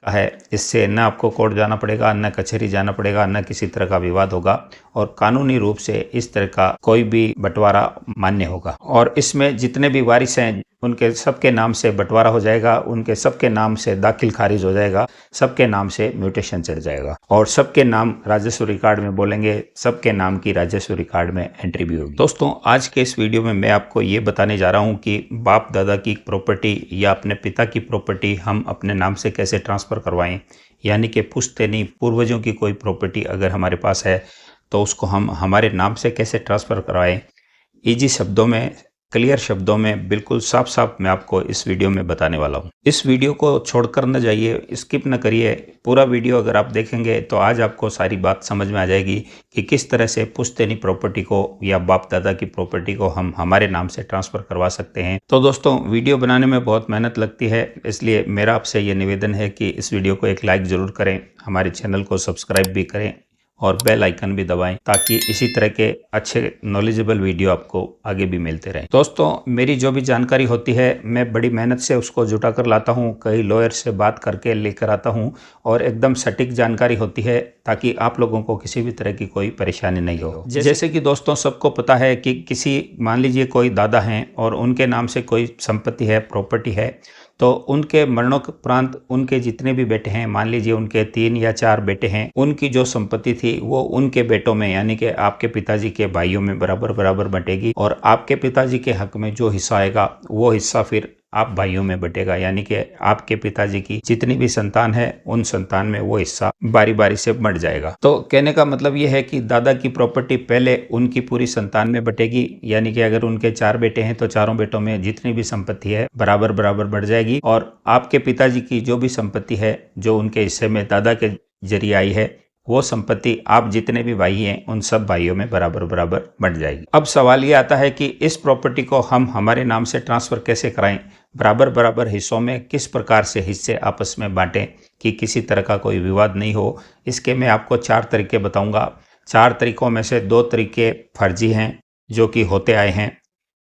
का है। इससे न आपको कोर्ट जाना पड़ेगा, न कचहरी जाना पड़ेगा, न किसी तरह का विवाद होगा और कानूनी रूप से इस तरह का कोई भी बंटवारा मान्य होगा। और इसमें जितने भी वारिस हैं उनके सबके नाम से बंटवारा हो जाएगा, उनके सबके नाम से दाखिल खारिज हो जाएगा, सबके नाम से म्यूटेशन चढ़ जाएगा और सबके नाम राजस्व रिकॉर्ड में बोलेंगे, सबके नाम की राजस्व रिकॉर्ड में एंट्री भी होगी। दोस्तों, आज के इस वीडियो में मैं आपको ये बताने जा रहा हूँ कि बाप दादा की प्रॉपर्टी या अपने पिता की प्रॉपर्टी हम अपने नाम से कैसे ट्रांसफ़र करवाएं, यानी कि पुश्तैनी पूर्वजों की कोई प्रॉपर्टी अगर हमारे पास है तो उसको हम हमारे नाम से कैसे ट्रांसफ़र करवाएं। इजी शब्दों में, क्लियर शब्दों में, बिल्कुल साफ साफ मैं आपको इस वीडियो में बताने वाला हूँ। इस वीडियो को छोड़कर न जाइए, स्किप न करिए। पूरा वीडियो अगर आप देखेंगे तो आज आपको सारी बात समझ में आ जाएगी कि किस तरह से पुश्तैनी प्रॉपर्टी को या बाप दादा की प्रॉपर्टी को हम हमारे नाम से ट्रांसफ़र करवा सकते हैं। तो दोस्तों, वीडियो बनाने में बहुत मेहनत लगती है, इसलिए मेरा आपसे ये निवेदन है कि इस वीडियो को एक लाइक ज़रूर करें, हमारे चैनल को सब्सक्राइब भी करें और बेल आइकन भी दबाएं ताकि इसी तरह के अच्छे नॉलेजेबल वीडियो आपको आगे भी मिलते रहें। दोस्तों, मेरी जो भी जानकारी होती है मैं बड़ी मेहनत से उसको जुटा कर लाता हूँ, कई लॉयर से बात करके लेकर आता हूँ और एकदम सटीक जानकारी होती है ताकि आप लोगों को किसी भी तरह की कोई परेशानी नहीं हो। जैसे कि दोस्तों सबको पता है कि किसी, मान लीजिए कोई दादा हैं और उनके नाम से कोई संपत्ति है, प्रॉपर्टी है, तो उनके मरणोपरांत उनके जितने भी बेटे हैं, मान लीजिए उनके 3 या 4 बेटे हैं, उनकी जो संपत्ति थी वो उनके बेटों में यानी कि आपके पिताजी के भाइयों में बराबर बराबर बंटेगी और आपके पिताजी के हक में जो हिस्सा आएगा वो हिस्सा फिर आप भाइयों में बटेगा, यानी कि आपके पिताजी की जितनी भी संतान है उन संतान में वो हिस्सा बारी बारी से बंट जाएगा। तो कहने का मतलब ये है कि दादा की प्रॉपर्टी पहले उनकी पूरी संतान में बटेगी, यानी कि अगर उनके 4 बेटे हैं तो चारों बेटों में जितनी भी संपत्ति है बराबर बराबर बढ़ जाएगी और आपके पिताजी की जो भी संपत्ति है जो उनके हिस्से में दादा के जरिए आई है वो संपत्ति आप जितने भी भाई हैं उन सब भाइयों में बराबर बराबर बंट जाएगी। अब सवाल ये आता है कि इस प्रॉपर्टी को हम हमारे नाम से ट्रांसफ़र कैसे कराएं, बराबर बराबर हिस्सों में किस प्रकार से हिस्से आपस में बांटें कि किसी तरह का कोई विवाद नहीं हो। इसके मैं आपको 4 तरीके बताऊंगा। 4 तरीकों में से 2 तरीके फर्जी हैं जो कि होते आए हैं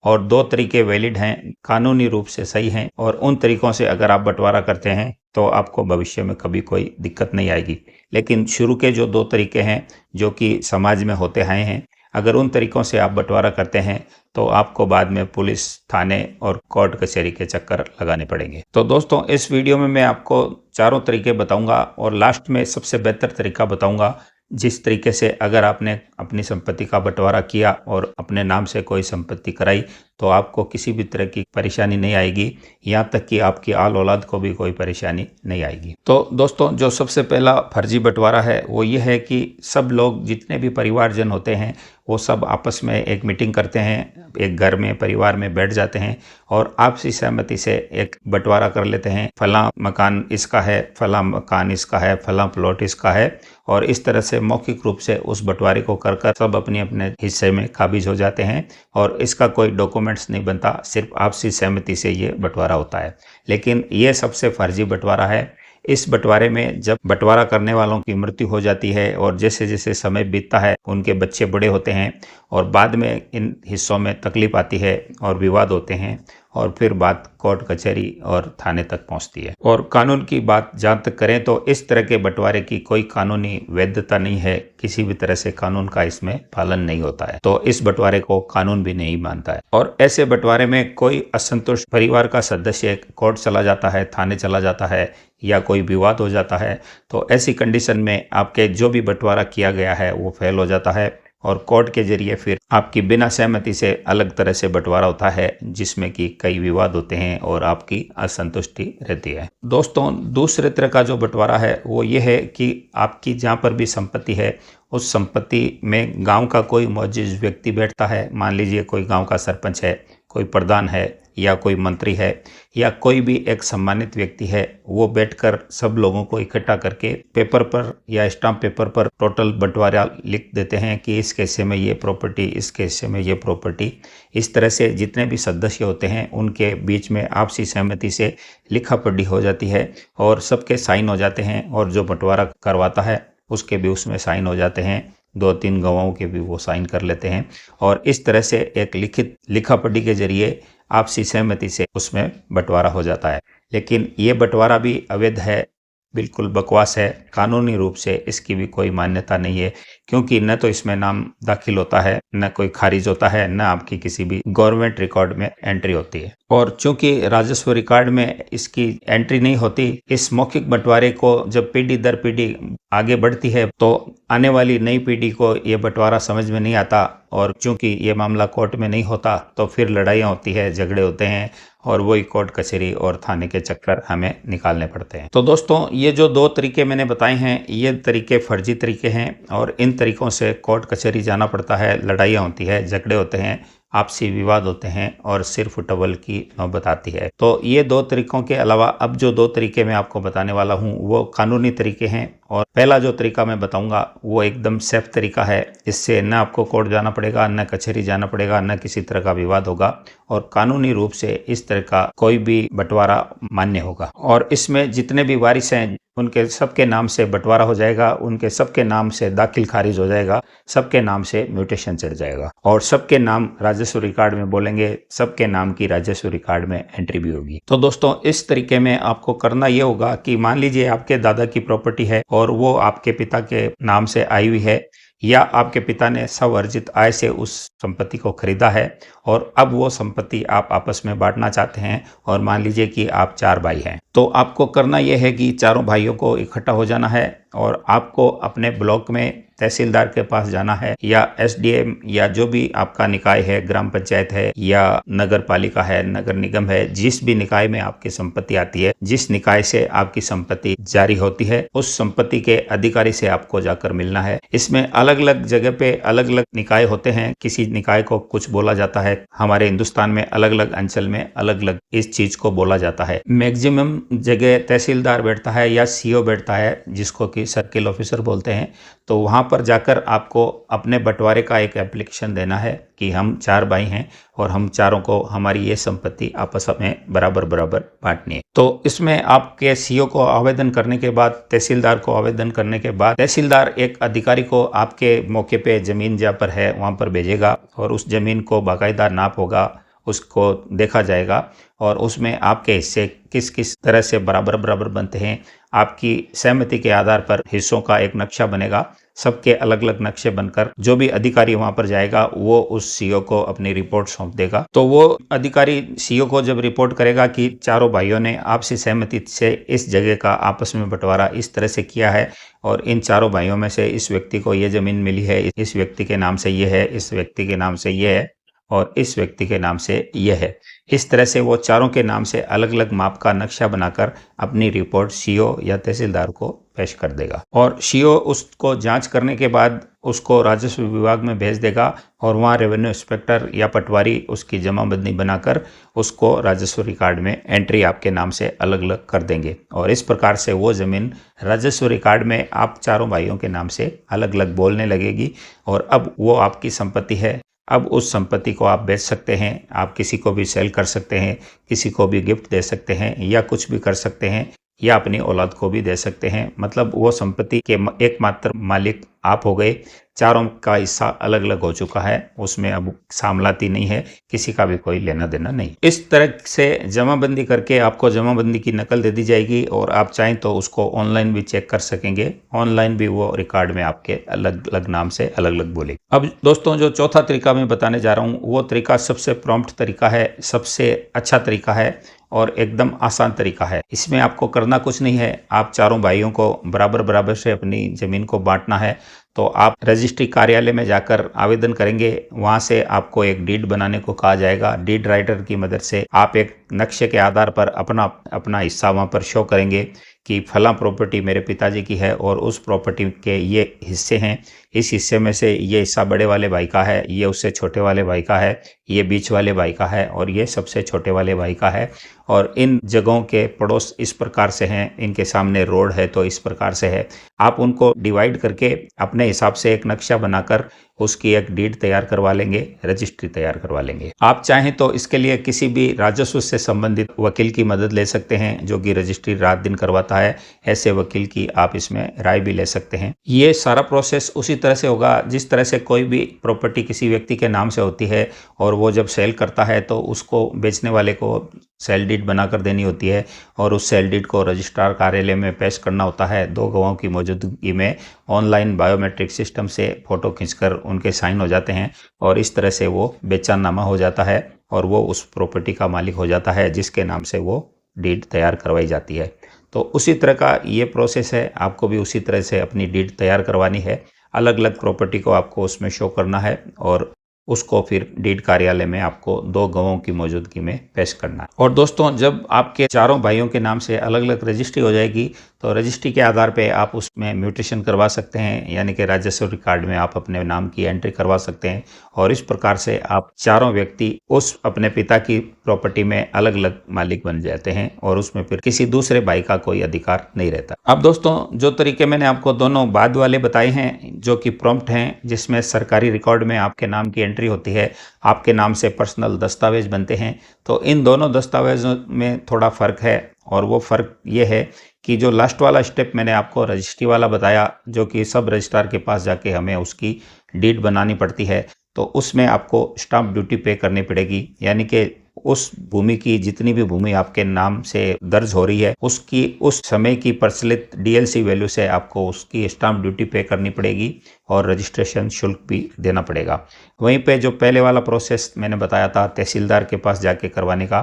और 2 तरीके वैलिड हैं, कानूनी रूप से सही हैं और उन तरीकों से अगर आप बंटवारा करते हैं तो आपको भविष्य में कभी कोई दिक्कत नहीं आएगी। लेकिन शुरू के जो 2 तरीके हैं जो कि समाज में होते आए हैं, अगर उन तरीकों से आप बंटवारा करते हैं तो आपको बाद में पुलिस, थाने और कोर्ट कचहरी के चक्कर लगाने पड़ेंगे। तो दोस्तों, इस वीडियो में मैं आपको चारों तरीके बताऊंगा और लास्ट में सबसे बेहतर तरीका बताऊंगा जिस तरीके से अगर आपने अपनी संपत्ति का बंटवारा किया और अपने नाम से कोई संपत्ति कराई तो आपको किसी भी तरह की परेशानी नहीं आएगी, यहाँ तक कि आपकी आल औलाद को भी कोई परेशानी नहीं आएगी। तो दोस्तों, जो सबसे पहला फर्जी बंटवारा है वो ये है कि सब लोग, जितने भी परिवारजन होते हैं, वो सब आपस में एक मीटिंग करते हैं, एक घर में, परिवार में बैठ जाते हैं और आपसी सहमति से एक बंटवारा कर लेते हैं। फलां मकान इसका है, फलां मकान इसका है, फलां प्लॉट इसका है और इस तरह से मौखिक रूप से उस बंटवारे को कर कर सब अपने अपने हिस्से में काबिज हो जाते हैं और इसका कोई डॉक्यूमेंट्स नहीं बनता, सिर्फ आपसी सहमति से ये बंटवारा होता है। लेकिन ये सबसे फर्जी बंटवारा है। इस बंटवारे में जब बंटवारा करने वालों की मृत्यु हो जाती है और जैसे जैसे समय बीतता है उनके बच्चे बड़े होते हैं और बाद में इन हिस्सों में तकलीफ आती है और विवाद होते हैं और फिर बात कोर्ट कचहरी और थाने तक पहुंचती है। और कानून की बात जहाँ तक करें तो इस तरह के बंटवारे की कोई कानूनी वैधता नहीं है, किसी भी तरह से कानून का इसमें पालन नहीं होता है, तो इस बंटवारे को कानून भी नहीं मानता है। और ऐसे बंटवारे में कोई असंतुष्ट परिवार का सदस्य कोर्ट चला जाता है, थाने चला जाता है या कोई विवाद हो जाता है तो ऐसी कंडीशन में आपके जो भी बंटवारा किया गया है वो फेल हो जाता है और कोर्ट के जरिए फिर आपकी बिना सहमति से अलग तरह से बंटवारा होता है जिसमें कि कई विवाद होते हैं और आपकी असंतुष्टि रहती है। दोस्तों, दूसरे तरह का जो बंटवारा है वो ये है कि आपकी जहाँ पर भी संपत्ति है उस संपत्ति में गांव का कोई मौजूद व्यक्ति बैठता है, मान लीजिए कोई गांव का सरपंच है, कोई प्रधान है या कोई मंत्री है या कोई भी एक सम्मानित व्यक्ति है, वो बैठकर सब लोगों को इकट्ठा करके पेपर पर या स्टाम्प पेपर पर टोटल बंटवारा लिख देते हैं कि इस हिस्से में ये प्रॉपर्टी, इस हिस्से में ये प्रॉपर्टी। इस तरह से जितने भी सदस्य होते हैं उनके बीच में आपसी सहमति से लिखा पढ़ी हो जाती है और सबके साइन हो जाते हैं और जो बंटवारा करवाता है उसके भी उसमें साइन हो जाते हैं, 2-3 गवाहों के भी वो साइन कर लेते हैं और इस तरह से एक लिखित लिखा पढ़ी के जरिए आपसी सहमति से उसमें बंटवारा हो जाता है। लेकिन ये बंटवारा भी अवैध है बिल्कुल बकवास है। कानूनी रूप से इसकी भी कोई मान्यता नहीं है, क्योंकि न तो इसमें नाम दाखिल होता है, न कोई खारिज होता है, न आपकी किसी भी गवर्नमेंट रिकॉर्ड में एंट्री होती है। और चूंकि राजस्व रिकॉर्ड में इसकी एंट्री नहीं होती, इस मौखिक बंटवारे को जब पीढ़ी दर पीढ़ी आगे बढ़ती है तो आने वाली नई पीढ़ी को ये बंटवारा समझ में नहीं आता, और चूंकि ये मामला कोर्ट में नहीं होता तो फिर लड़ाइयाँ होती है, झगड़े होते हैं, और वही कोर्ट कचहरी और थाने के चक्कर हमें निकालने पड़ते हैं। तो दोस्तों, ये जो दो तरीके मैंने बताए हैं, ये तरीके फर्जी तरीके हैं, और इन तरीकों से कोर्ट कचहरी जाना पड़ता है, लड़ाइयाँ होती है, झगड़े होते हैं, आपसी विवाद होते हैं, और सिर्फ टबल की नौबत आती है। तो ये दो तरीकों के अलावा अब जो दो तरीके मैं आपको बताने वाला हूँ वो कानूनी तरीके हैं। और पहला जो तरीका मैं बताऊंगा वो एकदम सेफ तरीका है। इससे न आपको कोर्ट जाना पड़ेगा, न कचहरी जाना पड़ेगा, न किसी तरह का विवाद होगा, और कानूनी रूप से इस तरह का कोई भी बंटवारा मान्य होगा। और इसमें जितने भी वारिस हैं उनके सबके नाम से बंटवारा हो जाएगा, उनके सबके नाम से दाखिल खारिज हो जाएगा, सबके नाम से म्यूटेशन चढ़ जाएगा, और सबके नाम राजस्व रिकॉर्ड में बोलेंगे, सबके नाम की राजस्व रिकॉर्ड में एंट्री भी होगी। तो दोस्तों, इस तरीके में आपको करना ये होगा कि मान लीजिए आपके दादा की प्रॉपर्टी है और वो आपके पिता के नाम से आई हुई है, या आपके पिता ने स्वर्जित आय से उस संपत्ति को खरीदा है, और अब वो संपत्ति आप आपस में बांटना चाहते हैं, और मान लीजिए कि आप 4 भाई हैं। तो आपको करना यह है कि चारों भाइयों को इकट्ठा हो जाना है, और आपको अपने ब्लॉक में तहसीलदार के पास जाना है, या एसडीएम, या जो भी आपका निकाय है, ग्राम पंचायत है या नगर पालिका है, नगर निगम है, जिस भी निकाय में आपकी संपत्ति आती है, जिस निकाय से आपकी संपत्ति जारी होती है, उस संपत्ति के अधिकारी से आपको जाकर मिलना है। इसमें अलग अलग जगह पे अलग अलग निकाय होते हैं। किसी निकाय को कुछ बोला जाता है, हमारे हिंदुस्तान में अलग अलग अंचल में अलग अलग इस चीज को बोला जाता है। मैक्सिमम जगह तहसीलदार बैठता है या सीओ बैठता है, जिसको कि सर्किल ऑफिसर बोलते हैं। तो वहां पर जाकर आपको अपने बंटवारे का एक एप्लीकेशन देना है कि हम 4 भाई हैं और हम चारों को हमारी ये संपत्ति आपस में बराबर बराबर बांटनी है। तो इसमें आपके सीओ को आवेदन करने के बाद, तहसीलदार को आवेदन करने के बाद, तहसीलदार एक अधिकारी को आपके मौके पे जमीन जहाँ पर है वहाँ पर भेजेगा, और उस जमीन को बाकायदा नाप होगा, उसको देखा जाएगा, और उसमें आपके हिस्से किस किस तरह से बराबर बराबर बनते हैं, आपकी सहमति के आधार पर हिस्सों का एक नक्शा बनेगा। सबके अलग अलग नक्शे बनकर जो भी अधिकारी वहां पर जाएगा वो उस सीओ को अपनी रिपोर्ट सौंप देगा। तो वो अधिकारी सीओ को जब रिपोर्ट करेगा कि चारों भाइयों ने आपसी सहमति से इस जगह का आपस में बंटवारा इस तरह से किया है, और इन चारों भाइयों में से इस व्यक्ति को ये जमीन मिली है, इस व्यक्ति के नाम से ये है, इस व्यक्ति के नाम से ये है, और इस व्यक्ति के नाम से यह है। इस तरह से वो चारों के नाम से अलग अलग माप का नक्शा बनाकर अपनी रिपोर्ट सीओ या तहसीलदार को पेश कर देगा, और सीओ उसको जांच करने के बाद उसको राजस्व विभाग में भेज देगा, और वहाँ रेवेन्यू इंस्पेक्टर या पटवारी उसकी जमाबंदी बनाकर उसको राजस्व रिकॉर्ड में एंट्री आपके नाम से अलग अलग कर देंगे, और इस प्रकार से वो ज़मीन राजस्व रिकॉर्ड में आप चारों भाइयों के नाम से अलग अलग बोलने लगेगी, और अब वो आपकी संपत्ति है। अब उस संपत्ति को आप बेच सकते हैं, आप किसी को भी सेल कर सकते हैं, किसी को भी गिफ्ट दे सकते हैं, या कुछ भी कर सकते हैं, या अपनी औलाद को भी दे सकते हैं। मतलब वो संपत्ति के एकमात्र मालिक आप हो गए। चारों का हिस्सा अलग अलग हो चुका है, उसमें अब सामलाती नहीं है, किसी का भी कोई लेना देना नहीं। इस तरह से जमाबंदी करके आपको जमाबंदी की नकल दे दी जाएगी, और आप चाहें तो उसको ऑनलाइन भी चेक कर सकेंगे। ऑनलाइन भी वो रिकॉर्ड में आपके अलग अलग नाम से अलग अलग बोलेगी। अब दोस्तों, जो चौथा तरीका मैं बताने जा रहा हूँ वो तरीका सबसे प्रॉम्प्ट तरीका है, सबसे अच्छा तरीका है, और एकदम आसान तरीका है। इसमें आपको करना कुछ नहीं है, आप चारों भाइयों को बराबर बराबर से अपनी ज़मीन को बांटना है। तो आप रजिस्ट्री कार्यालय में जाकर आवेदन करेंगे, वहाँ से आपको एक डीड बनाने को कहा जाएगा। डीड राइटर की मदद से आप एक नक्शे के आधार पर अपना हिस्सा वहाँ पर शो करेंगे कि फला प्रॉपर्टी मेरे पिताजी की है, और उस प्रॉपर्टी के ये हिस्से हैं, इस हिस्से में से ये हिस्सा बड़े वाले भाई का है, ये उससे छोटे वाले भाई का है, ये बीच वाले भाई का है, और ये सबसे छोटे वाले भाई का है, और इन जगहों के पड़ोस इस प्रकार से हैं, इनके सामने रोड है तो इस प्रकार से है। आप उनको डिवाइड करके अपने हिसाब से एक नक्शा बनाकर उसकी एक डीड तैयार करवा लेंगे, रजिस्ट्री तैयार करवा लेंगे। आप चाहें तो इसके लिए किसी भी राजस्व से संबंधित वकील की मदद ले सकते हैं, जो कि रजिस्ट्री रात दिन करवाता होता है, ऐसे वकील की आप इसमें राय भी ले सकते हैं। ये सारा प्रोसेस उसी तरह से होगा जिस तरह से कोई भी प्रॉपर्टी किसी व्यक्ति के नाम से होती है और वो जब सेल करता है तो उसको बेचने वाले को सेल डीड बनाकर देनी होती है और उस सेल डीड को रजिस्ट्रार कार्यालय में पेश करना होता है। 2 गवाहों की मौजूदगी में ऑनलाइन बायोमेट्रिक सिस्टम से फ़ोटो खींचकर उनके साइन हो जाते हैं और इस तरह से वो बेचानामा हो जाता है और वो उस प्रॉपर्टी का मालिक हो जाता है जिसके नाम से वो डीड तैयार करवाई जाती है। तो उसी तरह का ये प्रोसेस है, आपको भी उसी तरह से अपनी डीड तैयार करवानी है। अलग अलग प्रॉपर्टी को आपको उसमें शो करना है और उसको फिर डीड कार्यालय में आपको 2 गवाहों की मौजूदगी में पेश करना है। और दोस्तों, जब आपके चारों भाइयों के नाम से अलग अलग रजिस्ट्री हो जाएगी तो रजिस्ट्री के आधार पे आप उसमें म्यूटेशन करवा सकते हैं, यानी कि राजस्व रिकॉर्ड में आप अपने नाम की एंट्री करवा सकते हैं और इस प्रकार से आप चारों व्यक्ति उस अपने पिता की प्रॉपर्टी में अलग अलग मालिक बन जाते हैं और उसमें फिर किसी दूसरे भाई का कोई अधिकार नहीं रहता। अब दोस्तों, जो तरीके मैंने आपको दोनों बाद वाले बताए हैं जो कि प्रॉम्प्ट हैं, जिसमें सरकारी रिकॉर्ड में आपके नाम की एंट्री होती है, आपके नाम से पर्सनल दस्तावेज बनते हैं, तो इन दोनों दस्तावेजों में थोड़ा फ़र्क है। और वो फ़र्क ये है कि जो लास्ट वाला स्टेप मैंने आपको रजिस्ट्री वाला बताया, जो कि सब रजिस्ट्रार के पास जाके हमें उसकी डीड बनानी पड़ती है, तो उसमें आपको स्टाम्प ड्यूटी पे करनी पड़ेगी, यानी कि उस भूमि की जितनी भी भूमि आपके नाम से दर्ज हो रही है उसकी उस समय की प्रचलित डीएलसी वैल्यू से आपको उसकी स्टाम्प ड्यूटी पे करनी पड़ेगी और रजिस्ट्रेशन शुल्क भी देना पड़ेगा। वहीं पे जो पहले वाला प्रोसेस मैंने बताया था तहसीलदार के पास जाके करवाने का,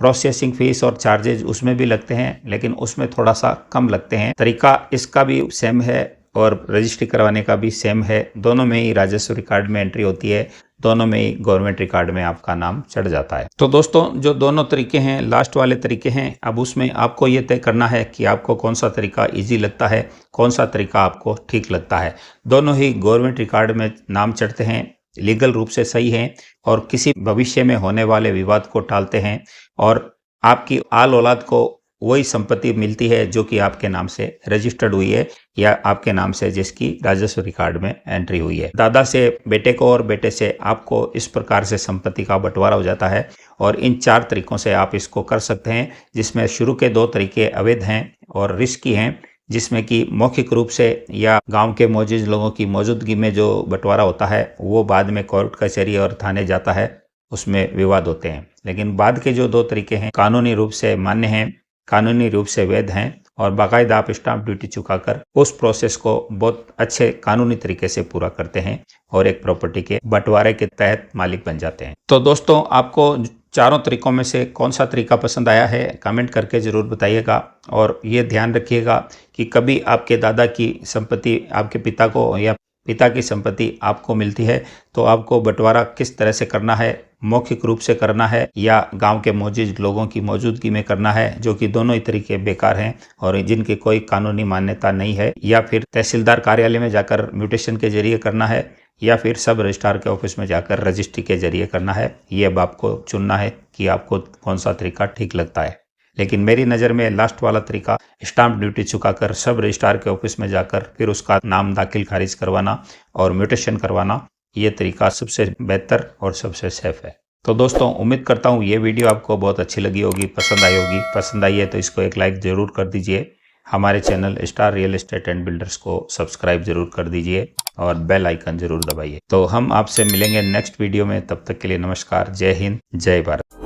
प्रोसेसिंग फीस और चार्जेज उसमें भी लगते हैं, लेकिन उसमें थोड़ा सा कम लगते हैं। तरीका इसका भी सेम है और रजिस्ट्री करवाने का भी सेम है। दोनों में ही राजस्व रिकॉर्ड में एंट्री होती है, दोनों में ही गवर्नमेंट रिकॉर्ड में आपका नाम चढ़ जाता है। तो दोस्तों, जो दोनों तरीके हैं, लास्ट वाले तरीके हैं, अब उसमें आपको ये तय करना है कि आपको कौन सा तरीका इजी लगता है, कौन सा तरीका आपको ठीक लगता है। दोनों ही गवर्नमेंट रिकॉर्ड में नाम चढ़ते हैं, लीगल रूप से सही हैं और किसी भविष्य में होने वाले विवाद को टालते हैं और आपकी आल औलाद को वही संपत्ति मिलती है जो कि आपके नाम से रजिस्टर्ड हुई है या आपके नाम से जिसकी राजस्व रिकॉर्ड में एंट्री हुई है। दादा से बेटे को और बेटे से आपको इस प्रकार से संपत्ति का बंटवारा हो जाता है और इन 4 तरीकों से आप इसको कर सकते हैं, जिसमें शुरू के 2 तरीके अवैध हैं और रिस्की हैं, जिसमें कि मौखिक रूप से या गांव के मौजूद लोगों की मौजूदगी में जो बंटवारा होता है वो बाद में कोर्ट कचहरी और थाने जाता है, उसमें विवाद होते हैं। लेकिन बाद के जो 2 तरीके हैं कानूनी रूप से मान्य हैं, कानूनी रूप से वैध हैं और बाकायदा आप स्टाम्प ड्यूटी चुकाकर उस प्रोसेस को बहुत अच्छे कानूनी तरीके से पूरा करते हैं और एक प्रॉपर्टी के बंटवारे के तहत मालिक बन जाते हैं। तो दोस्तों, आपको चारों तरीकों में से कौन सा तरीका पसंद आया है कमेंट करके ज़रूर बताइएगा और ये ध्यान रखिएगा कि कभी आपके दादा की संपत्ति आपके पिता को या पिता की संपत्ति आपको मिलती है तो आपको बंटवारा किस तरह से करना है, मौखिक रूप से करना है या गांव के मौजूद लोगों की मौजूदगी में करना है, जो कि दोनों ही तरीके बेकार हैं और जिनकी कोई कानूनी मान्यता नहीं है, या फिर तहसीलदार कार्यालय में जाकर म्यूटेशन के जरिए करना है या फिर सब रजिस्ट्रार के ऑफिस में जाकर रजिस्ट्री के जरिए करना है। ये अब आपको चुनना है कि आपको कौन सा तरीका ठीक लगता है। लेकिन मेरी नज़र में लास्ट वाला तरीका स्टाम्प ड्यूटी चुकाकर सब रजिस्ट्रार के ऑफिस में जाकर फिर उसका नाम दाखिल खारिज करवाना और म्यूटेशन करवाना, ये तरीका सबसे बेहतर और सबसे सेफ है। तो दोस्तों, उम्मीद करता हूँ ये वीडियो आपको बहुत अच्छी लगी होगी, पसंद आई होगी। पसंद आई है तो इसको एक लाइक ज़रूर कर दीजिए। हमारे channel star real estate and builders को सब्सक्राइब जरूर कर दीजिए और बेल आइकन जरूर दबाइए। तो हम आपसे मिलेंगे नेक्स्ट वीडियो में, तब तक के लिए नमस्कार, जय हिंद, जय भारत।